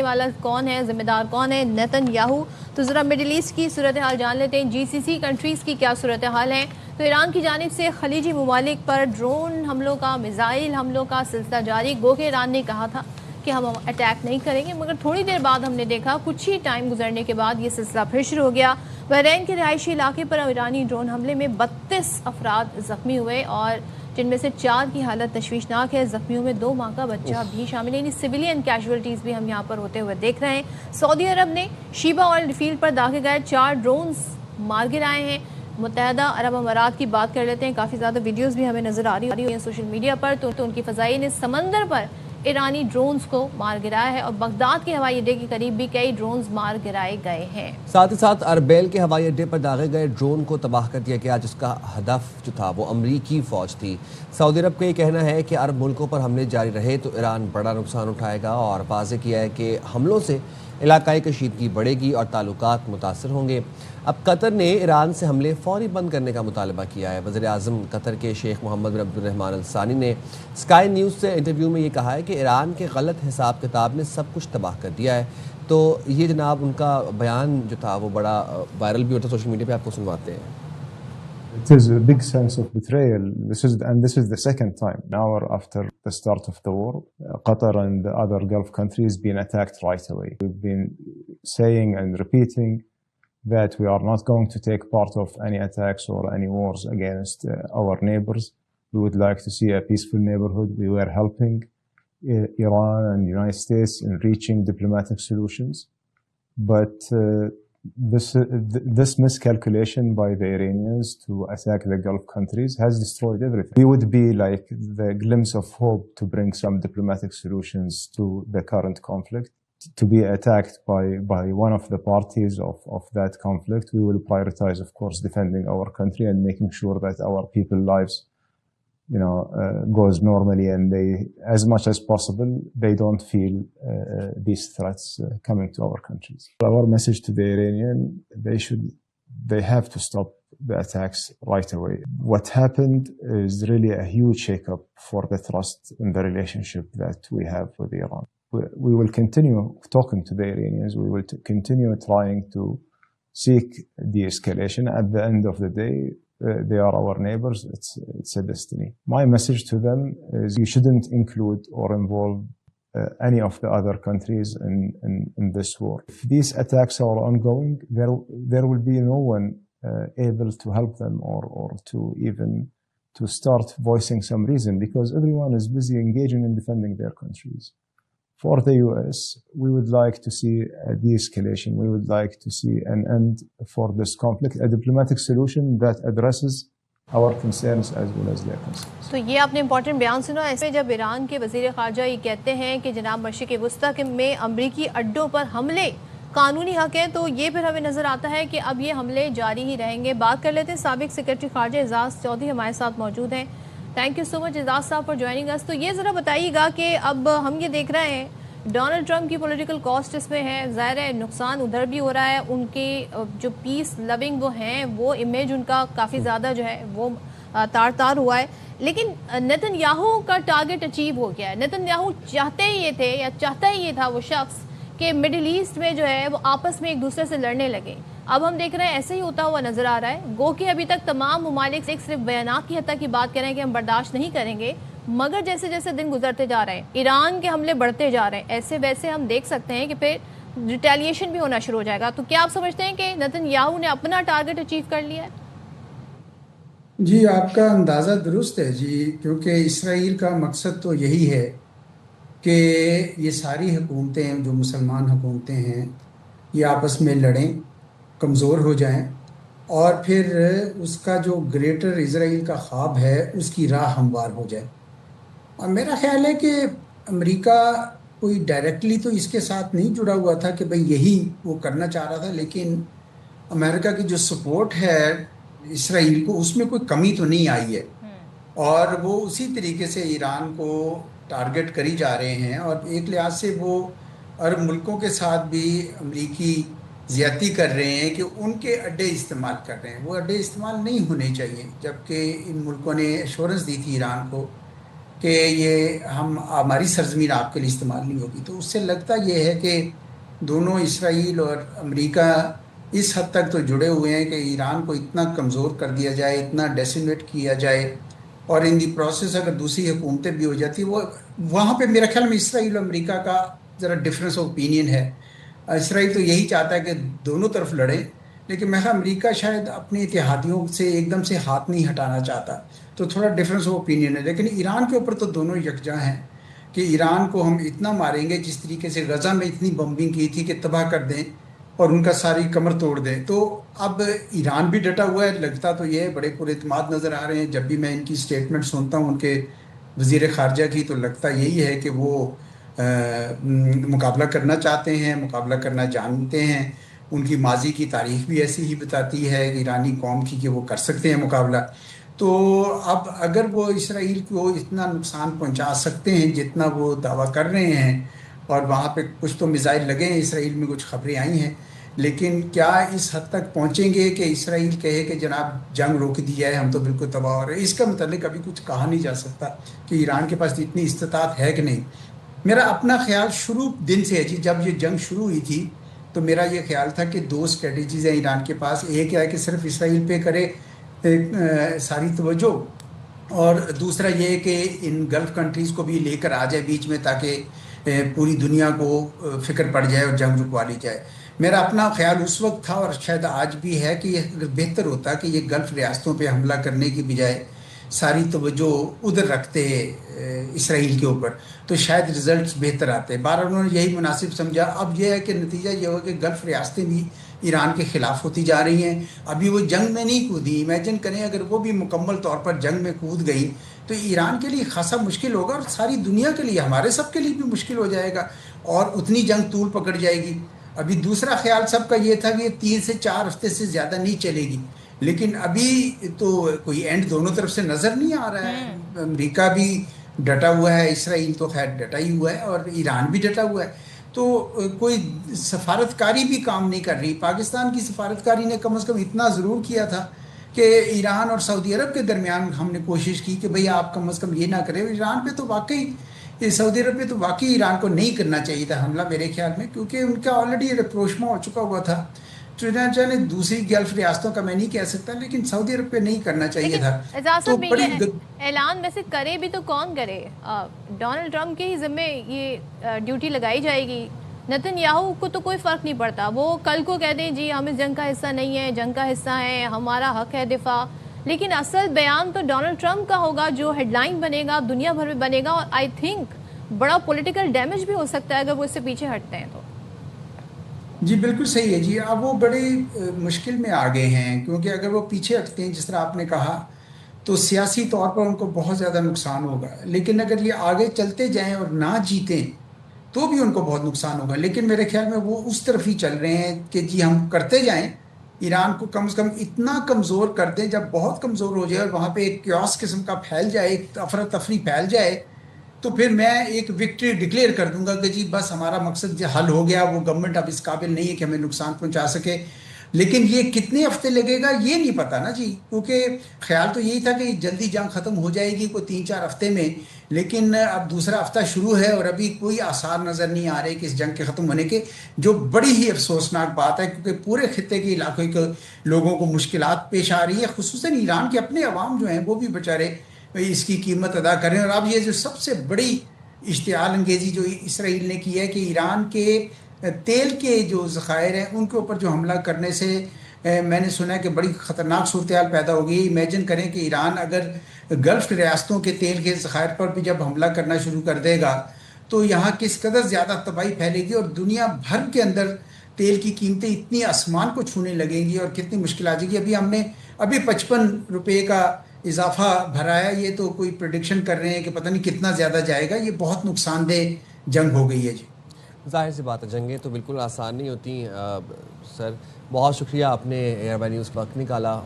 والا کون ہے، ذمہ دار کون ہے؟ نیتن یاہو۔ تو ذرا مڈل ایسٹ کی صورتحال جان لیتے ہیں، جی سی سی کنٹریز کی کیا صورتحال ہے۔ تو ایران کی جانب سے خلیجی ممالک پر ڈرون حملوں کا، میزائل حملوں کا سلسلہ جاری۔ گو کہ ایران نے کہا تھا کہ ہم اٹیک نہیں کریں گے، مگر تھوڑی دیر بعد ہم نے دیکھا کچھ ہی ٹائم گزرنے کے بعد یہ سلسلہ پھر شروع ہو گیا۔ بحرین کے رہائشی علاقے پر ایرانی ڈرون حملے میں 32 افراد زخمی ہوئے، اور جن میں سے 4 کی حالت تشویشناک ہے۔ زخمیوں میں 2 ماہ کا بچہ بھی شامل ہے، یعنی سویلین کیجویلٹیز بھی ہم یہاں پر ہوتے ہوئے دیکھ رہے ہیں۔ سعودی عرب نے شیبہ آئل فیلڈ پر داغے گئے 4 ڈرونز مار گرائے ہیں۔ متحدہ عرب امارات کی بات کر لیتے ہیں، کافی زیادہ ویڈیوز بھی ہمیں نظر آ رہی ہیں سوشل میڈیا پر، تو ان کی فضائیہ نے سمندر پر ایرانی ڈرونز کو مار گرایا ہے، اور بغداد کے ہوائی اڈے کے قریب بھی کئی ڈرونز مار گرائے گئے ہیں۔ ساتھ ہی ساتھ اربیل کے ہوائی اڈے پر داغے گئے ڈرون کو تباہ کر دیا گیا، جس کا ہدف جو تھا وہ امریکی فوج تھی۔ سعودی عرب کا یہ کہنا ہے کہ عرب ملکوں پر حملے جاری رہے تو ایران بڑا نقصان اٹھائے گا، اور واضح کیا ہے کہ حملوں سے علاقائی کشیدگی بڑھے گی اور تعلقات متاثر ہوں گے۔ اب قطر نے ایران سے حملے فوری بند کرنے کا مطالبہ کیا ہے۔ وزیر اعظم قطر کے شیخ محمد بن عبد الرحمن الثانی نے اسکائی نیوز سے انٹرویو میں یہ کہا ہے کہ ایران کے غلط حساب کتاب نے سب کچھ تباہ کر دیا ہے۔ تو یہ جناب ان کا بیان جو تھا وہ بڑا وائرل بھی ہوتا ہے سوشل میڈیا پہ، آپ کو سنواتے ہیں۔ It is a big sense of betrayal. This is the second time now after the start of the war. Qatar and the other Gulf countries been attacked right away. We've been saying and repeating that we are not going to take part of any attacks or any wars against our neighbors. We would like to see a peaceful neighborhood. We were helping Iran and the United States in reaching diplomatic solutions. But this miscalculation by the Iranians to attack the Gulf countries has destroyed everything. We would be like the glimpse of hope to bring some diplomatic solutions to the current conflict. To be attacked by one of the parties of that conflict, we will prioritize, of course, defending our country and making sure that our people's lives goes normally, and they, as much as possible, they don't feel these threats coming to our countries. Our message to the Iranian, they have to stop the attacks right away. What happened is really a huge shake-up for the trust in the relationship that we have with Iran. We will continue talking to the Iranians. We will continue trying to seek de-escalation. At the end of the day, they are our neighbors. It's a destiny. My message to them is you shouldn't include or involve any of the other countries in this war. If these attacks are ongoing, there will be no one able to help them or to even to start voicing some reason, because everyone is busy engaging in defending their countries. For the US, we would like to see a de-escalation. We would like to see an end for this conflict, a diplomatic solution that addresses our concerns as well as their concerns. تو یہ آپ نے important بیان سنا۔ ایسے جب ایران کے وزیر خارجہ یہ کہتے ہیں کہ جناب مشرق وسطی میں امریکی اڈوں پر حملے قانونی حق ہے، تو یہ پھر ہمیں نظر آتا ہے کہ اب یہ حملے جاری ہی رہیں گے۔ بات کر لیتے ہیں سابق سیکرٹری خارجہ اعزاز چودھری ہمارے ساتھ موجود ہیں۔ تھینک یو سو مچ اعزاز صاحب فار جوائننگ اس۔ تو یہ ذرا بتائیے گا کہ اب ہم یہ دیکھ رہے ہیں ڈونلڈ ٹرمپ کی پولیٹیکل کاسٹ اس میں ہے، ظاہر ہے نقصان ادھر بھی ہو رہا ہے، ان کے جو پیس لونگ وہ ہیں وہ امیج ان کا کافی زیادہ جو ہے وہ تار ہوا ہے، لیکن نیتن یاہو کا ٹارگٹ اچیو ہو گیا ہے۔ نیتن یاہو چاہتے ہی یہ تھے یا چاہتا ہی یہ تھا وہ شخص کہ مڈل ایسٹ میں جو ہے وہ آپس میں ایک دوسرے سے لڑنے لگے۔ اب ہم دیکھ رہے ہیں ایسے ہی ہوتا ہوا نظر آ رہا ہے۔ گو کہ ابھی تک تمام ممالک صرف بیانات کی حد تک کی بات کریں کہ ہم برداشت نہیں کریں گے، مگر جیسے جیسے دن گزرتے جا رہے ہیں ایران کے حملے بڑھتے جا رہے ہیں، ایسے ویسے ہم دیکھ سکتے ہیں کہ پھر ریٹیلیشن بھی ہونا شروع ہو جائے گا۔ تو کیا آپ سمجھتے ہیں کہ نیتن یاہو نے اپنا ٹارگٹ اچیو کر لیا ہے؟ جی، آپ کا اندازہ درست ہے جی، کیونکہ اسرائیل کا مقصد تو یہی ہے کہ یہ ساری حکومتیں جو مسلمان حکومتیں ہیں یہ آپس میں لڑیں، کمزور ہو جائیں، اور پھر اس کا جو گریٹر اسرائیل کا خواب ہے اس کی راہ ہموار ہو جائے۔ اور میرا خیال ہے کہ امریکہ کوئی ڈائریکٹلی تو اس کے ساتھ نہیں جڑا ہوا تھا کہ بھئی یہی وہ کرنا چاہ رہا تھا، لیکن امریکہ کی جو سپورٹ ہے اسرائیل کو اس میں کوئی کمی تو نہیں آئی ہے، اور وہ اسی طریقے سے ایران کو ٹارگٹ کری جا رہے ہیں، اور ایک لحاظ سے وہ عرب ملکوں کے ساتھ بھی امریکی زیادتی کر رہے ہیں کہ ان کے اڈے استعمال کر رہے ہیں۔ وہ اڈے استعمال نہیں ہونے چاہیے، جبکہ ان ملکوں نے ایشورنس دی تھی ایران کو کہ یہ ہماری سرزمین آپ کے لیے استعمال نہیں ہوگی. تو اس سے لگتا یہ ہے کہ دونوں اسرائیل اور امریکہ اس حد تک تو جڑے ہوئے ہیں کہ ایران کو اتنا کمزور کر دیا جائے, اتنا ڈیسیمیٹ کیا جائے, اور ان دی پروسیس اگر دوسری حکومتیں بھی ہو جاتی وہ وہاں پہ میرے خیال میں اسرائیل اور امریکہ کا ذرا ڈفرینس آف اوپینین ہے. اسرائیل تو یہی چاہتا ہے کہ دونوں طرف لڑیں, لیکن میں امریکہ شاید اپنے اتحادیوں سے ایک دم سے ہاتھ نہیں ہٹانا چاہتا, تو تھوڑا ڈفرینس آف اوپینین ہے. لیکن ایران کے اوپر تو دونوں یکجا ہیں کہ ایران کو ہم اتنا ماریں گے, جس طریقے سے غزہ میں اتنی بمبنگ کی تھی کہ تباہ کر دیں اور ان کا ساری کمر توڑ دیں. تو اب ایران بھی ڈٹا ہوا ہے, لگتا تو یہ بڑے پر اعتماد نظر آ رہے ہیں. جب بھی میں ان کی سٹیٹمنٹ سنتا ہوں ان کے وزیر خارجہ کی, تو لگتا یہی ہے کہ وہ مقابلہ کرنا چاہتے ہیں, مقابلہ کرنا جانتے ہیں. ان کی ماضی کی تاریخ بھی ایسی ہی بتاتی ہے ایرانی قوم کی کہ وہ کر سکتے ہیں مقابلہ. تو اب اگر وہ اسرائیل کو اتنا نقصان پہنچا سکتے ہیں جتنا وہ دعویٰ کر رہے ہیں, اور وہاں پہ کچھ تو میزائل لگے ہیں, اسرائیل میں کچھ خبریں آئی ہیں, لیکن کیا اس حد تک پہنچیں گے کہ اسرائیل کہے کہ جناب جنگ روک دیا ہے, ہم تو بالکل تباہ ہو رہے ہیں؟ اس کا متعلق ابھی کچھ کہا نہیں جا سکتا کہ ایران کے پاس اتنی استطاعت ہے کہ نہیں. میرا اپنا خیال شروع دن سے ہے جی, جب یہ جنگ شروع ہوئی تھی تو میرا یہ خیال تھا کہ دو اسٹریٹجیز ہیں ایران کے پاس. ایک ہے کہ صرف اسرائیل پہ کرے ساری توجہ, اور دوسرا یہ کہ ان گلف کنٹریز کو بھی لے کر آ جائے بیچ میں, تاکہ پوری دنیا کو فکر پڑ جائے اور جنگ رکوا لی جائے. میرا اپنا خیال اس وقت تھا, اور شاید آج بھی ہے, کہ یہ بہتر ہوتا کہ یہ گلف ریاستوں پہ حملہ کرنے کی بجائے ساری توجہ ادھر رکھتے اسرائیل کے اوپر, تو شاید رزلٹس بہتر آتے. بہرحال انہوں نے یہی مناسب سمجھا. اب یہ ہے کہ نتیجہ یہ ہوا کہ گلف ریاستیں بھی ایران کے خلاف ہوتی جا رہی ہیں. ابھی وہ جنگ میں نہیں کودی, امیجن کریں اگر وہ بھی مکمل طور پر جنگ میں کود گئی تو ایران کے لیے خاصا مشکل ہوگا, اور ساری دنیا کے لیے, ہمارے سب کے لیے بھی مشکل ہو جائے گا, اور اتنی جنگ طول پکڑ جائے گی. ابھی دوسرا خیال سب کا یہ تھا کہ یہ 3 سے 4 ہفتے سے زیادہ نہیں چلے گی, لیکن ابھی تو کوئی اینڈ دونوں طرف سے نظر نہیں آ رہا ہے. امریکہ بھی ڈٹا ہوا ہے, اسرائیل تو خیر ڈٹا ہی ہوا ہے, اور ایران بھی ڈٹا ہوا ہے. تو کوئی سفارتکاری بھی کام نہیں کر رہی. پاکستان کی سفارتکاری نے کم از کم اتنا ضرور کیا تھا کہ ایران اور سعودی عرب کے درمیان ہم نے کوشش کی کہ بھئی آپ کم از کم یہ نہ کریں. ایران پہ تو واقعی, سعودی عرب پہ تو واقعی ایران کو نہیں کرنا چاہیے تھا حملہ میرے خیال میں, کیونکہ ان کا آلریڈی ریپروشما ہو چکا ہوا تھا. چنانچہ نے دوسری گلف ریاستوں کا میں نہیں کہہ سکتا, لیکن سعودی عرب پہ نہیں کرنا چاہیے تھا. تو اعلان ویسے کرے بھی تو کون کرے؟ ڈونلڈ ٹرمپ کے ہی ذمے یہ ڈیوٹی لگائی جائے گی. نتن یاہو کو تو کوئی فرق نہیں پڑتا, وہ کل کو کہہ دیں جی ہم اس جنگ کا حصہ نہیں ہیں, جنگ کا حصہ ہیں, ہمارا حق ہے دفاع, لیکن اصل بیان تو ڈونلڈ ٹرمپ کا ہوگا جو ہیڈ لائن بنے گا, دنیا بھر میں بنے گا, اور آئی تھنک بڑا پولیٹیکل ڈیمیج بھی ہو سکتا ہے اگر وہ اس سے پیچھے ہٹتے ہیں تو. جی بالکل صحیح ہے جی. اب وہ بڑی مشکل میں آ گئے ہیں, کیونکہ اگر وہ پیچھے ہٹتے ہیں جس طرح آپ نے کہا تو سیاسی طور پر ان کو بہت زیادہ نقصان ہوگا, لیکن اگر یہ آگے چلتے جائیں اور نہ جیتیں تو بھی ان کو بہت نقصان ہوگا. لیکن میرے خیال میں وہ اس طرف ہی چل رہے ہیں کہ جی ہم کرتے جائیں, ایران کو کم از کم اتنا کمزور کر دیں, جب بہت کمزور ہو جائے اور وہاں پہ ایک کیوس قسم کا پھیل جائے, ایک افراتفری پھیل جائے, تو پھر میں ایک وکٹری ڈکلیئر کر دوں گا کہ جی بس ہمارا مقصد حل ہو گیا, وہ گورنمنٹ اب اس قابل نہیں ہے کہ ہمیں نقصان پہنچا سکے. لیکن یہ کتنے ہفتے لگے گا یہ نہیں پتا نا جی, کیونکہ خیال تو یہی تھا کہ جلدی جنگ ختم ہو جائے گی کوئی 3-4 ہفتے میں, لیکن اب دوسرا ہفتہ شروع ہے اور ابھی کوئی آثار نظر نہیں آ رہے کہ اس جنگ کے ختم ہونے کے, جو بڑی ہی افسوسناک بات ہے, کیونکہ پورے خطے کے علاقے کے لوگوں کو مشکلات پیش آ رہی ہے, خصوصاً ایران کے اپنے عوام جو ہیں وہ بھی بیچارے اس کی قیمت ادا کریں. اور اب یہ جو سب سے بڑی اشتعال انگیزی جو اسرائیل نے کی ہے کہ ایران کے تیل کے جو ذخائر ہیں ان کے اوپر جو حملہ کرنے سے میں نے سنا ہے کہ بڑی خطرناک صورتحال پیدا ہو گئی. امیجن کریں کہ ایران اگر گلف ریاستوں کے تیل کے ذخائر پر بھی جب حملہ کرنا شروع کر دے گا تو یہاں کس قدر زیادہ تباہی پھیلے گی, اور دنیا بھر کے اندر تیل کی قیمتیں اتنی آسمان کو چھونے لگیں گی اور کتنی مشکل آ جائے گی. ابھی ہم نے 55 روپے کا اضافہ بھرا ہے, یہ تو کوئی پریڈکشن کر رہے ہیں کہ پتہ نہیں کتنا زیادہ جائے گا. یہ بہت نقصان دہ جنگ ہو گئی ہے جی. ظاہر سی بات ہے جنگیں تو بالکل آسان نہیں ہوتی. سر بہت شکریہ, آپ نے ایئر بائی نیوز وقت نکالا.